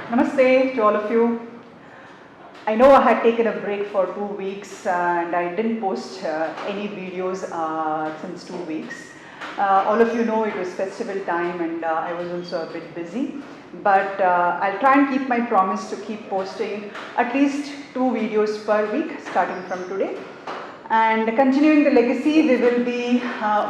Namaste to all of you. I know I had taken a break for 2 weeks and I didn't post any videos since 2 weeks. All of you know it was festival time and I was also a bit busy. But I'll try and keep my promise to keep posting at least 2 videos per week starting from today. And continuing the legacy, we will be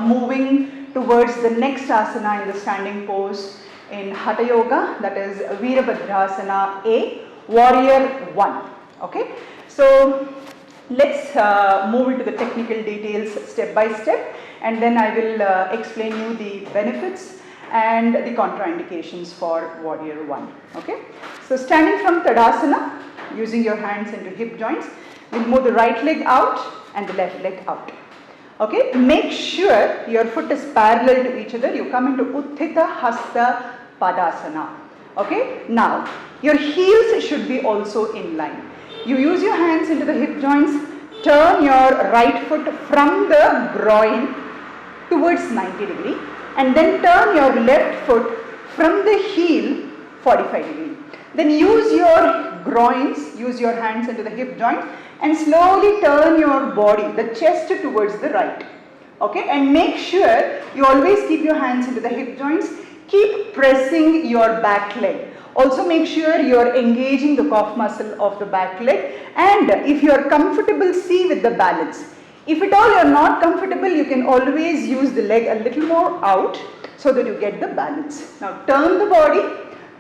moving towards the next asana in the standing pose in Hatha Yoga, that is Virabhadrasana A, Warrior 1. Okay, so let's move into the technical details step by step, and then I will explain you the benefits and the contraindications for Warrior 1. Okay, so standing from Tadasana, using your hands into hip joints, we'll move the right leg out and the left leg out. Okay, make sure your foot is parallel to each other. You come into Utthita Hasta Padasana. Okay, now your heels should be also in line. You use your hands into the hip joints, turn your right foot from the groin towards 90 degree and then turn your left foot from the heel 45 degree. Then use your groins, use your hands into the hip joint and slowly turn your body, the chest towards the right. Okay, and make sure you always keep your hands into the hip joints. Keep pressing your back leg. Also make sure you are engaging the calf muscle of the back leg, and if you are comfortable, see with the balance. If at all you are not comfortable, you can always use the leg a little more out so that you get the balance. Now turn the body,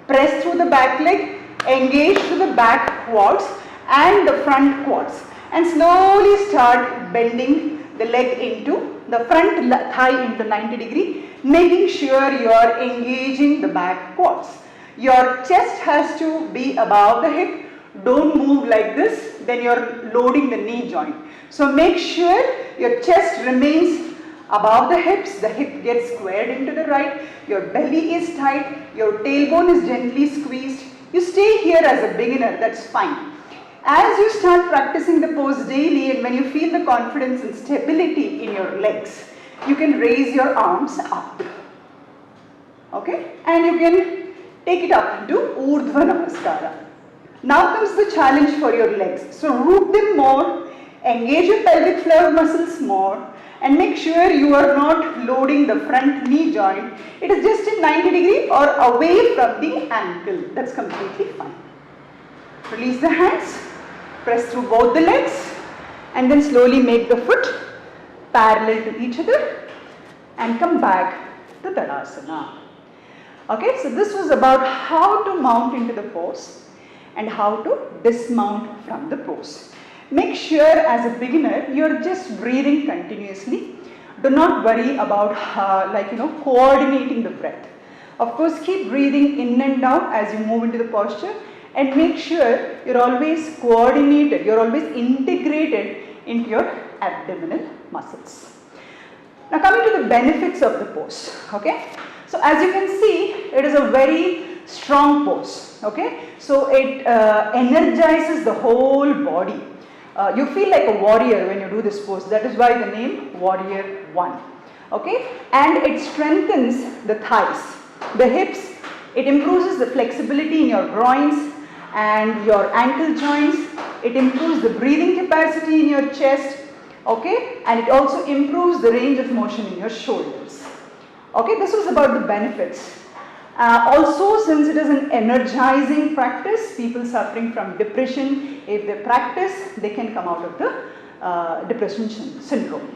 press through the back leg, engage through the back quads and the front quads, and slowly start bending the leg into the front thigh into 90 degree, making sure you are engaging the back quads. Your chest has to be above the hip. Don't move like this, then you are loading the knee joint. So make sure your chest remains above the hips, the hip gets squared into the right, your belly is tight, your tailbone is gently squeezed. You stay here as a beginner, that's fine. As you start practicing the pose daily and when you feel the confidence and stability in your legs, you can raise your arms up. Okay, and you can take it up into Urdhva Namaskara. Now comes the challenge for your legs. So root them more, engage your pelvic floor muscles more, and make sure you are not loading the front knee joint. It is just in 90 degree or away from the ankle. That's completely fine. Release the hands, press through both the legs, and then slowly make the foot parallel to each other and come back to Tadasana. Okay, so this was about how to mount into the pose and how to dismount from the pose. Make sure as a beginner you're just breathing continuously. Do not worry about coordinating the breath. Of course, keep breathing in and out as you move into the posture, and make sure you're always coordinated, you're always integrated into your abdominal muscles. Now coming to the benefits of the pose, okay. So as you can see, it is a very strong pose, okay. So it energizes the whole body. You feel like a warrior when you do this pose. That is why the name Warrior 1, okay. And it strengthens the thighs, the hips. It improves the flexibility in your groins and your ankle joints. It improves the breathing capacity in your chest, okay, and it also improves the range of motion in your shoulders. Okay, this was about the benefits. Also, since it is an energizing practice, people suffering from depression, if they practice, they can come out of the depression syndrome.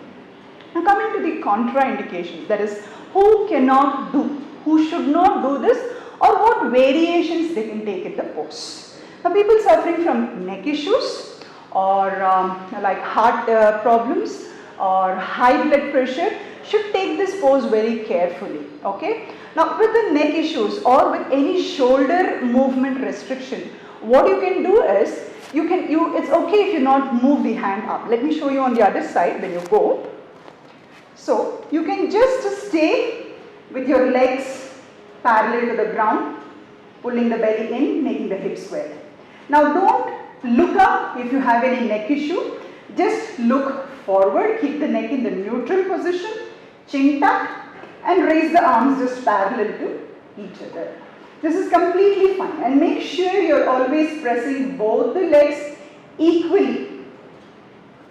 Now coming to the contraindications, that is, who cannot do, who should not do this, or what variations they can take in the pose. Now people suffering from neck issues or like heart problems or high blood pressure should take this pose very carefully, okay. Now with the neck issues or with any shoulder movement restriction, what you can do is, it's okay if you not move the hand up. Let me show you on the other side when you go. So you can just stay with your legs parallel to the ground, pulling the belly in, making the hips square. Now don't look up if you have any neck issue. Just look forward, keep the neck in the neutral position, chin tuck, and raise the arms just parallel to each other. This is completely fine, and make sure you're always pressing both the legs equally.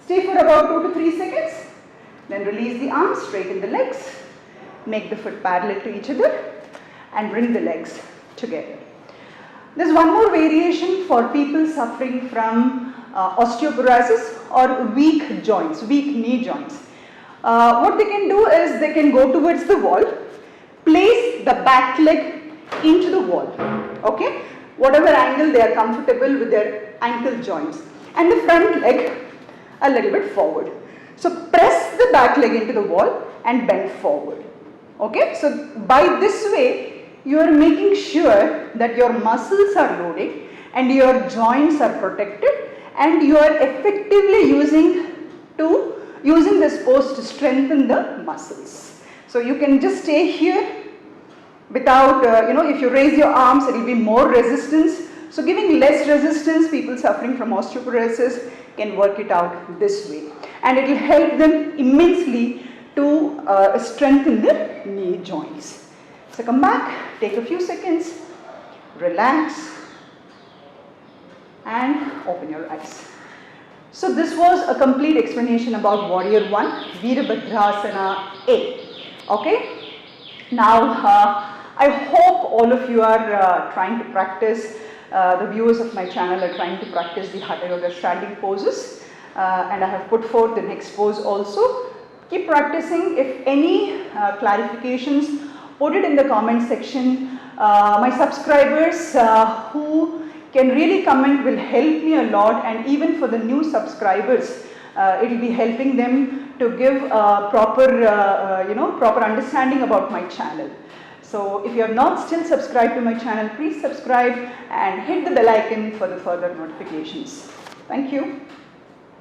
Stay for about 2 to 3 seconds, then release the arms, straighten the legs, make the foot parallel to each other and bring the legs together. There's one more variation for people suffering from osteoporosis or weak joints, weak knee joints. What they can do is they can go towards the wall, place the back leg into the wall, okay, whatever angle they are comfortable with their ankle joints, and the front leg a little bit forward. So press the back leg into the wall and bend forward, okay. So by this way you are making sure that your muscles are loading and your joints are protected, and you are effectively using this pose to strengthen the muscles. So you can just stay here without, if you raise your arms, it will be more resistance. So giving less resistance, people suffering from osteoporosis can work it out this way. And it will help them immensely to strengthen the knee joints. So come back, take a few seconds, relax, and open your eyes. So this was a complete explanation about Warrior 1, Virabhadrasana A. Okay? Now, I hope all of you are trying to practice, the viewers of my channel are trying to practice the Hatha Yoga standing poses, and I have put forth the next pose also. Keep practicing. If any clarifications, put it in the comment section. My subscribers who can really comment will help me a lot, and even for the new subscribers, it will be helping them to give proper understanding about my channel. So if you have not still subscribed to my channel, please subscribe and hit the bell icon for the further notifications. Thank you.